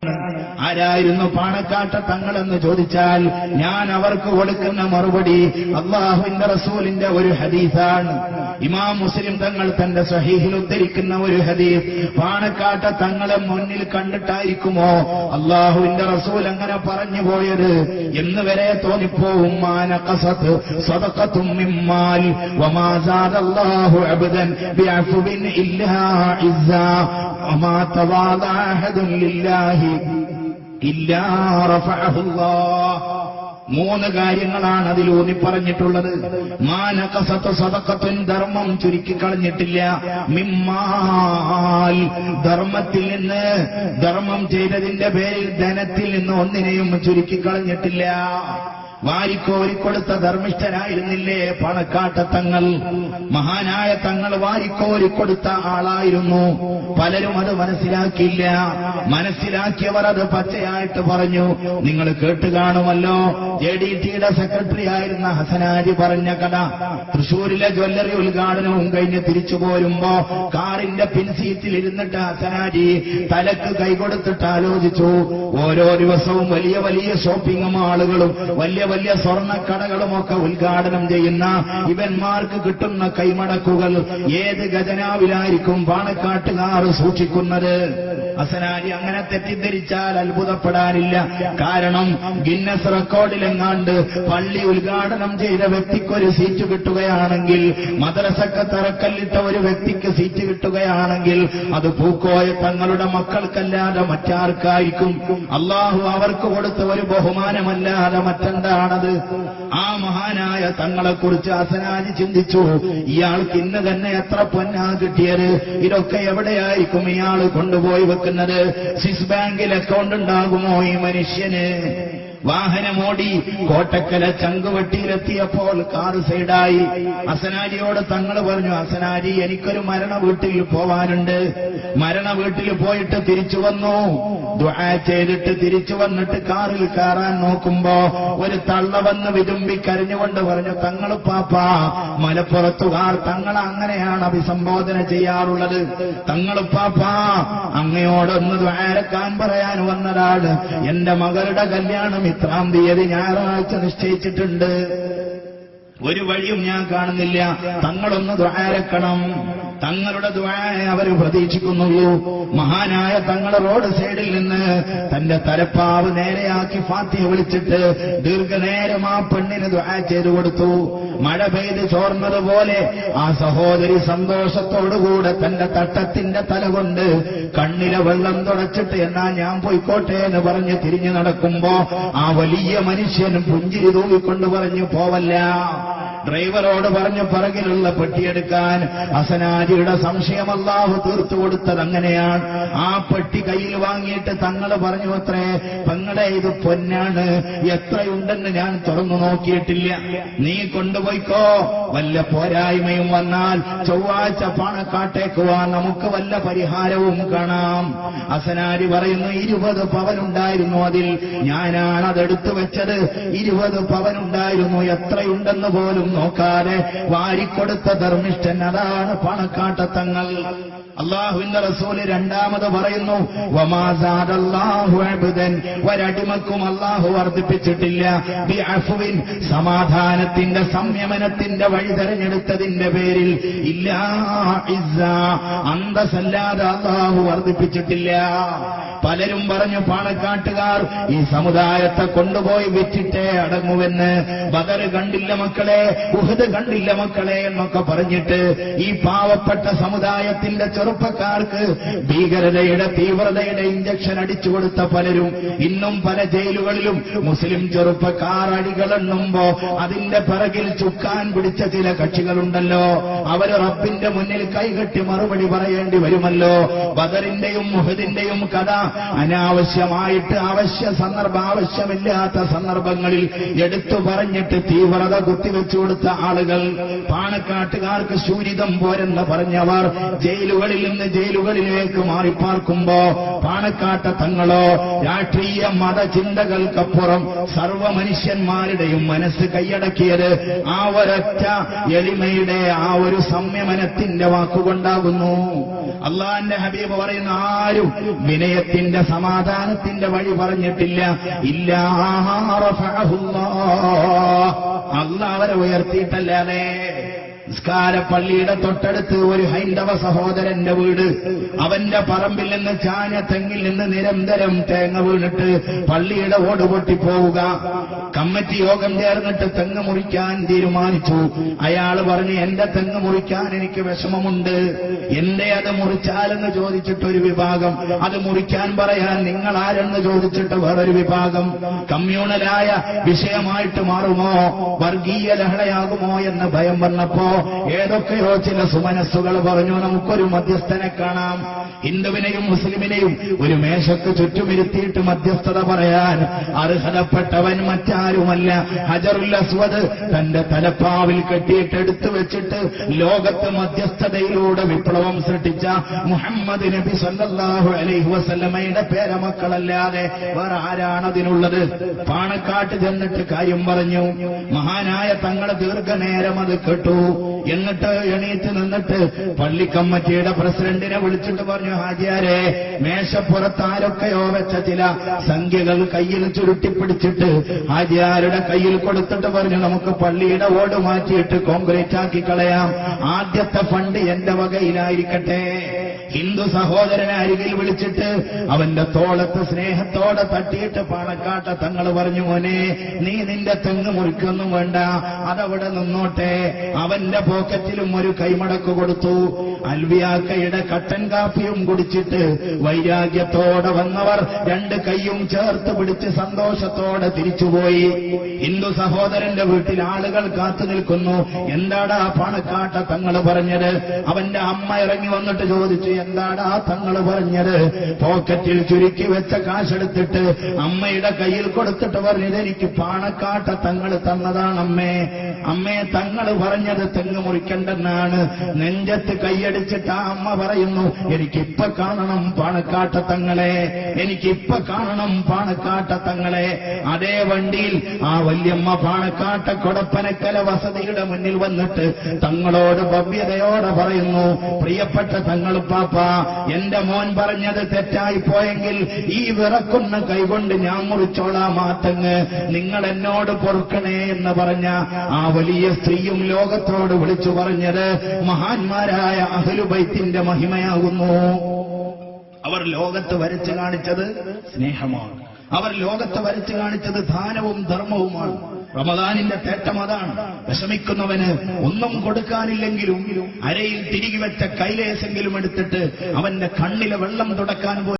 ആരായിരുന്നു പാണക്കാട്ട തങ്ങളെന്ന് ചോദിച്ചാൽ ഞാൻ അവർക്ക് കൊടുക്കുന്ന മറുപടി അല്ലാഹുവിന്റെ റസൂലിന്റെ ഒരു ഹദീസാണ്. ഇമാം മുസ്ലിം തങ്ങൾ തന്റെ സ്വഹീഹിൽ ഉദ്ധരിക്കുന്ന ഒരു ഹദീസ്. പാണക്കാട്ട തങ്ങളെ മുന്നിൽ കണ്ടിട്ടായിരിക്കുമോ അല്ലാഹുവിന്റെ റസൂൽ അങ്ങനെ പറഞ്ഞു പോയത് എന്ന് വരെ തോന്നിപ്പോവും. മാനഖസത് സദഖത്തും മിമ്മാൽ വമാ സാദല്ലാഹു അബ്ദൻ ബിഅഫ്വിൻ ഇല്ലാ ഇസ്സാ വമാ തവാദഅ അഹദുൻ ലില്ലാഹി ഇല്ലാ റഫഅഹുല്ലാഹ്. മൂന്ന് കാര്യങ്ങളാണ് അതിലൂന്നി പറഞ്ഞിട്ടുള്ളത്. മാനഖസത്ത് സദഖത്തുൻ, ധർമ്മം ചുരുക്കിക്കളഞ്ഞിട്ടില്ല. മിമ്മാൽ, ധർമ്മത്തിൽ നിന്ന്, ധർമ്മം ചെയ്തതിന്റെ പേരിൽ ധനത്തിൽ നിന്ന് ഒന്നിനെയും ചുരുക്കിക്കളഞ്ഞിട്ടില്ല. വാരിക്കോരിക്കൊടുത്ത ധർമ്മിഷ്ഠരായിരുന്നില്ലേ പണക്കാട്ട തങ്ങൾ? മഹാനായ തങ്ങൾ വാരിക്കോരിക്കൊടുത്ത ആളായിരുന്നു. പലരും അത് മനസ്സിലാക്കിയില്ല. മനസ്സിലാക്കിയവർ അത് പച്ചയായിട്ട് പറഞ്ഞു. നിങ്ങൾ കേട്ട് കാണുമല്ലോ, JDTയുടെ സെക്രട്ടറി ആയിരുന്ന ഹസനാജി പറഞ്ഞ കഥ. തൃശൂരിലെ ജ്വല്ലറി ഉദ്ഘാടനവും കഴിഞ്ഞ് തിരിച്ചു പോരുമ്പോ കാറിന്റെ പിൻസീറ്റിൽ ഇരുന്നിട്ട് ഹസനാജി തലക്ക് കൈകൊടുത്തിട്ട് ആലോചിച്ചു. ഓരോ ദിവസവും വലിയ വലിയ ഷോപ്പിംഗ് മാളുകളും വലിയ വലിയ സ്വർണ്ണക്കടകളുമൊക്കെ ഉദ്ഘാടനം ചെയ്യുന്ന ഇവന്മാർക്ക് കിട്ടുന്ന കൈമടക്കുകൾ ഏത് ഖജനാവിലായിരിക്കും പാണക്കാട്ടുകാർ സൂക്ഷിക്കുന്നത്? ഹസനാജി അങ്ങനെ തെറ്റിദ്ധരിച്ചാൽ അത്ഭുതപ്പെടാനില്ല. കാരണം ഗിന്നസ് റെക്കോർഡിലെങ്ങാണ്ട് പള്ളി ഉദ്ഘാടനം ചെയ്ത വ്യക്തിക്കൊരു സീറ്റ് കിട്ടുകയാണെങ്കിൽ, മദ്രസക്ക് തറക്കല്ലിട്ട ഒരു വ്യക്തിക്ക് സീറ്റ് കിട്ടുകയാണെങ്കിൽ അത് പൂക്കോയ തങ്ങളുടെ മക്കൾക്കല്ലാതെ മറ്റാർക്കായിരിക്കും? അള്ളാഹു അവർക്ക് കൊടുത്ത ഒരു ബഹുമാനമല്ലാതെ മറ്റെന്താണത്? ആ മഹാനായ തങ്ങളെക്കുറിച്ച് ഹസനാജി ചിന്തിച്ചു. ഇയാൾക്ക് ഇന്ന് തന്നെ എത്ര പൊന്നാ കിട്ടിയത്? ഇതൊക്കെ എവിടെയായിരിക്കും ഇയാൾ കൊണ്ടുപോയി വെക്കുന്നത്? സ്വിസ് ബാങ്കിൽ അക്കൗണ്ട് ഉണ്ടാകുമോ ഈ മനുഷ്യന്? വാഹനമോടി കോട്ടക്കല ചങ്കുവെട്ടിയിലെത്തിയപ്പോൾ കാർ സൈഡായി. ഹസനാജിയോട് തങ്ങൾ പറഞ്ഞു, ഹസനാജി എനിക്കൊരു മരണ വീട്ടിൽ പോവാനുണ്ട്. മരണ വീട്ടിൽ പോയിട്ട് തിരിച്ചു വന്നു. ദുആ ചെയ്തിട്ട് തിരിച്ചു വന്നിട്ട് കാറിൽ കയറാൻ നോക്കുമ്പോ ഒരു തള്ള വന്ന് വിതുമ്പി കരഞ്ഞുകൊണ്ട് പറഞ്ഞു, തങ്ങൾ പാപ്പാ, മലപ്പുറത്തുകാർ തങ്ങളെ അങ്ങനെയാണ് അഭിസംബോധന ചെയ്യാറുള്ളത്. തങ്ങൾ പാപ്പാ, അങ്ങയോടൊന്ന് ദുആരക്കാൻ പറയാൻ വന്നതാണ്. എന്റെ മകളുടെ കല്യാണം 3-ാം തീയതി ഞായറാഴ്ച നിശ്ചയിച്ചിട്ടുണ്ട്. ഒരു വഴിയും ഞാൻ കാണുന്നില്ല. തങ്ങളൊന്ന് ദുആരക്കണം. തങ്ങളുടെ ദുആയെ അവർ പ്രതീക്ഷിക്കുന്നുള്ളൂ. മഹാനായ തങ്ങൾ റോഡ് സൈഡിൽ നിന്ന് തന്റെ തലപ്പാവ് നേരെയാക്കി ഫാത്തിഹ വിളിച്ചിട്ട് ദീർഘനേരം ആ പെണ്ണിന് ദുആ ചെയ്തു കൊടുത്തു. മഴ പെയ്ത് ചോർന്നതുപോലെ ആ സഹോദരി സന്തോഷത്തോടുകൂടെ തന്റെ തട്ടത്തിന്റെ തല കൊണ്ട് കണ്ണിലെ വെള്ളം തുടച്ചിട്ട് എന്നാ ഞാൻ പോയിക്കോട്ടെ എന്ന് പറഞ്ഞ് തിരിഞ്ഞു നടക്കുമ്പോ ആ വലിയ മനുഷ്യനും പുഞ്ചിരി തൂവിക്കൊണ്ട് പറഞ്ഞു, പോവല്ല. ഡ്രൈവറോട് പറഞ്ഞു പിറകിലുള്ള പെട്ടിയെടുക്കാൻ. ഹസനാജിയുടെ സംശയം അല്ലാഹു തീർത്തു കൊടുത്തത് അങ്ങനെയാണ്. ആ പെട്ടി കയ്യിൽ വാങ്ങിയിട്ട് തങ്ങൾ പറഞ്ഞു, അത്രേ പെങ്ങളെ, ഇത് പൊന്നാണ്, എത്രയുണ്ടെന്ന് ഞാൻ തുറന്നു നോക്കിയിട്ടില്ല, നീ കൊണ്ടുപോയിക്കോ. വല്ല പോരായ്മയും വന്നാൽ ചൊവ്വാഴ്ച പാണക്കാട്ടേക്ക് വാ, നമുക്ക് വല്ല പരിഹാരവും കാണാം. ഹസനാജി പറയുന്നു, 20 പവനുണ്ടായിരുന്നു അതിൽ, ഞാനാണ് അതെടുത്തു വെച്ചത്. 20 പവനുണ്ടായിരുന്നു. എത്രയുണ്ടെന്ന് പോലും നോക്കാതെ വാരിക്കൊടുത്ത ധർമ്മിഷ്ഠൻ, അതാണ് പണക്കാട്ട തങ്ങൾ. അല്ലാഹുവിന്റെ റസൂല് രണ്ടാമത് പറയുന്നു, വമാ സാദല്ലാഹു അബ്ദൻ, ഒരടിമക്കും അല്ലാഹു വർദ്ധിപ്പിച്ചിട്ടില്ല, ബിഅഫ്വിൻ, സമാധാനത്തിന്റെ സംയമനത്തിന്റെ വഴി തെരഞ്ഞെടുത്തതിന്റെ പേരിൽ, ഇല്ലാ ഇസ്സാ, അന്തസ്സല്ലാതെ അല്ലാഹു വർദ്ധിപ്പിച്ചിട്ടില്ല. പലരും പറഞ്ഞു പാണക്കാട്ടുകാർ ഈ സമുദായത്തെ കൊണ്ടുപോയി വിറ്റിട്ടേ അടങ്ങുവെന്ന്. ബദർ കണ്ടില്ല മക്കളെ, ഉഹദ് കണ്ടില്ല മക്കളെ എന്നൊക്കെ പറഞ്ഞിട്ട് ഈ പാവപ്പെട്ട സമുദായത്തിന്റെ ചെറുപ്പക്കാർക്ക് ഭീകരതയുടെ തീവ്രതയുടെ ഇഞ്ചക്ഷൻ അടിച്ചു കൊടുത്ത പലരും ഇന്നും പല ജയിലുകളിലും മുസ്ലിം ചെറുപ്പക്കാർ അടികളെണ്ണുമ്പോ അതിന്റെ പിറകിൽ ചുക്കാൻ പിടിച്ച ചില കക്ഷികളുണ്ടല്ലോ, അവർ റബ്ബിന്റെ മുന്നിൽ കൈകെട്ടി മറുപടി പറയേണ്ടി വരുമല്ലോ. ബദറിന്റെയും ഉഹദിന്റെയും കഥ അനാവശ്യമായിട്ട് ആവശ്യമില്ലാത്ത സന്ദർഭങ്ങളിൽ എടുത്തു പറഞ്ഞിട്ട് തീവ്രത കുത്തിവെച്ചു കൊടുത്ത ആളുകൾ, പാണക്കാട്ടുകാർക്ക് ശൂരിതം പോരെന്ന് പറഞ്ഞവർ ജയിലുകളിൽ നിന്ന് ജയിലുകളിലേക്ക് മാറിപ്പാർക്കുമ്പോ പാണക്കാട്ട തങ്ങളോ രാഷ്ട്രീയ മതചിന്തകൾക്കപ്പുറം സർവ്വ മനുഷ്യന്മാരുടെയും മനസ്സ് കൈയടക്കിയത് ആ ഒരൊറ്റ എളിമയുടെ ആ ഒരു സംയമനത്തിന്റെ വാക്കുകൊണ്ടാകുന്നു. അള്ളാന്റെ ഹബീബ് പറയുന്ന, ആരും വിനയത്തിൽ ഐക്യത്തിന്റെ സമാധാനത്തിന്റെ വഴി പറഞ്ഞിട്ടില്ല. ഇല്ലാ റഫഅഹുല്ലാഹ്, അല്ലാഹ് അവരെ ഉയർത്തിയിട്ടല്ലാതെ. നിസ്കാരപ്പള്ളിയുടെ തൊട്ടടുത്ത് ഒരു ഹൈന്ദവ സഹോദരന്റെ വീട്, അവന്റെ പറമ്പിൽ നിന്ന് ചാഞ്ഞ തെങ്ങിൽ നിന്ന് നിരന്തരം തേങ്ങ വീണിട്ട് പള്ളിയുടെ ഓട് പൊട്ടിപ്പോവുക. കമ്മിറ്റി യോഗം ചേർന്നിട്ട് തെങ്ങ് മുറിക്കാൻ തീരുമാനിച്ചു. അയാൾ പറഞ്ഞു, എന്റെ തെങ്ങ് മുറിക്കാൻ എനിക്ക് വിഷമമുണ്ട്, എന്റെ അത് മുറിച്ചാലെന്ന് ചോദിച്ചിട്ടൊരു വിഭാഗം, അത് മുറിക്കാൻ പറയാൻ നിങ്ങൾ ആരെന്ന് ചോദിച്ചിട്ട് വേറൊരു വിഭാഗം. കമ്മ്യൂണലായ വിഷയമായിട്ട് മാറുമോ, വർഗീയ ലഹളയാകുമോ എന്ന് ഭയം വന്നപ്പോ ഏതൊക്കെയോ ചില സുമനസ്സുകൾ പറഞ്ഞു, നമുക്കൊരു മധ്യസ്ഥനെ കാണാം. ഹിന്ദുവിനെയും മുസ്ലിമിനെയും ഒരു മേശക്ക് ചുറ്റുമിരുത്തിയിട്ട് മധ്യസ്ഥത പറയാൻ അർഹതപ്പെട്ടവൻ മറ്റാരുമല്ല, ഹജറുൽ അസ്വദ് തന്റെ തലപ്പാവിൽ കെട്ടിയിട്ട് എടുത്തു വെച്ചിട്ട് ലോകത്ത് മധ്യസ്ഥതയിലൂടെ വിപ്ലവം സൃഷ്ടിച്ച മുഹമ്മദ് നബി സല്ലല്ലാഹു അലൈഹി വസല്ലമയുടെ പേരമക്കളല്ലാതെ വേറെ ആരാണതിനുള്ളത്? പാണക്കാട്ട് ചെന്നിട്ട് കാര്യം പറഞ്ഞു. മഹാനായ തങ്ങൾ ദീർഘനേരം അത് കേട്ടു. എന്നിട്ട് എണീറ്റ് നിന്നിട്ട് പള്ളി കമ്മിറ്റിയുടെ പ്രസിഡന്റിനെ വിളിച്ചിട്ട് പറഞ്ഞു, ഹാജിയാരെ, മേശപ്പുറത്ത് ആരൊക്കെയോ വെച്ച ചില സംഖ്യകൾ കയ്യിൽ ചുരുട്ടിപ്പിടിച്ചിട്ട് ഹാജിയാരുടെ കയ്യിൽ കൊടുത്തിട്ട് പറഞ്ഞു, നമുക്ക് പള്ളിയുടെ ഓട് മാറ്റിയിട്ട് കോൺക്രീറ്റ് ആക്കി കളയാം, ആദ്യത്തെ ഫണ്ട് എന്റെ വകയിലായിരിക്കട്ടെ. ഹിന്ദു സഹോദരനെ അരികിൽ വിളിച്ചിട്ട് അവന്റെ തോളത്ത് സ്നേഹത്തോടെ തട്ടിയിട്ട് പാണക്കാട്ട തങ്ങൾ പറഞ്ഞു, മോനെ, നീ നിന്റെ തെങ്ങ് മുറിക്കൊന്നും വേണ്ട, അതവിടെ നിന്നോട്ടെ. അവന്റെ പോക്കറ്റിലും ഒരു കൈമടക്ക് കൊടുത്തു. അൽവിയാക്കയുടെ കട്ടൻ കാപ്പിയും കുടിച്ചിട്ട് വൈരാഗ്യത്തോടെ വന്നവർ രണ്ട് കൈയും ചേർത്ത് പിടിച്ച് സന്തോഷത്തോടെ തിരിച്ചുപോയി. ഹിന്ദു സഹോദരന്റെ വീട്ടിൽ ആളുകൾ കാത്തു നിൽക്കുന്നു. എന്താടാ പാണക്കാട്ട തങ്ങൾ പറഞ്ഞത്? അവന്റെ അമ്മ ഇറങ്ങി വന്നിട്ട് ചോദിച്ചു, എന്താടാ തങ്ങൾ പറഞ്ഞത്? പോക്കറ്റിൽ ചുരുക്കി വെച്ച കാശെടുത്തിട്ട് അമ്മയുടെ കയ്യിൽ കൊടുത്തിട്ട് പറഞ്ഞത്, എനിക്ക് പാണക്കാട്ട തങ്ങൾ തന്നതാണ് അമ്മേ. അമ്മേ, തങ്ങൾ പറഞ്ഞത് തെങ്ങ് മുറിക്കണ്ടെന്നാണ്. നെഞ്ചത്ത് കൈയടിച്ചിട്ട് ആ അമ്മ പറയുന്നു, എനിക്കിപ്പൊ കാണണം പാണക്കാട്ട തങ്ങളെ, എനിക്കിപ്പൊ കാണണം പാണക്കാട്ട തങ്ങളെ. അതേ വണ്ടിയിൽ ആ വല്യമ്മ പാണക്കാട്ട കൊടപ്പനക്കല വസതിയുടെ മുന്നിൽ വന്നിട്ട് തങ്ങളോട് ഭവ്യതയോടെ പറയുന്നു, പ്രിയപ്പെട്ട തങ്ങൾ പാപ്പ, എന്റെ മോൻ പറഞ്ഞത് തെറ്റായി പോയെങ്കിൽ ഈ വിറക്കുന്ന കൈകൊണ്ട് ഞാൻ മുറിച്ചോളാം ആ തെങ്ങ്, നിങ്ങൾ എന്നോട് പൊറുക്കണേ എന്ന് പറഞ്ഞ ആ വലിയ സ്ത്രീയും ലോകത്തോട് വിളിച്ചു പറഞ്ഞത് മഹാന്മാരായ അഹ്ലുബൈത്തിന്റെ മഹിമയാകുന്നു. അവർ ലോകത്ത് വരച്ചു കാണിച്ചത് സ്നേഹമാണ്. അവർ ലോകത്ത് വരച്ചു കാണിച്ചത് ദാനവും ധർമ്മവുമാണ്. റമദാനിന്റെ തേട്ടം അതാണ്. വിഷമിക്കുന്നവന് ഒന്നും കൊടുക്കാനില്ലെങ്കിലും അരയിൽ തിരികെ വെച്ച കൈലേശെങ്കിലും എടുത്തിട്ട് അവന്റെ കണ്ണിലെ വെള്ളം തുടക്കാൻ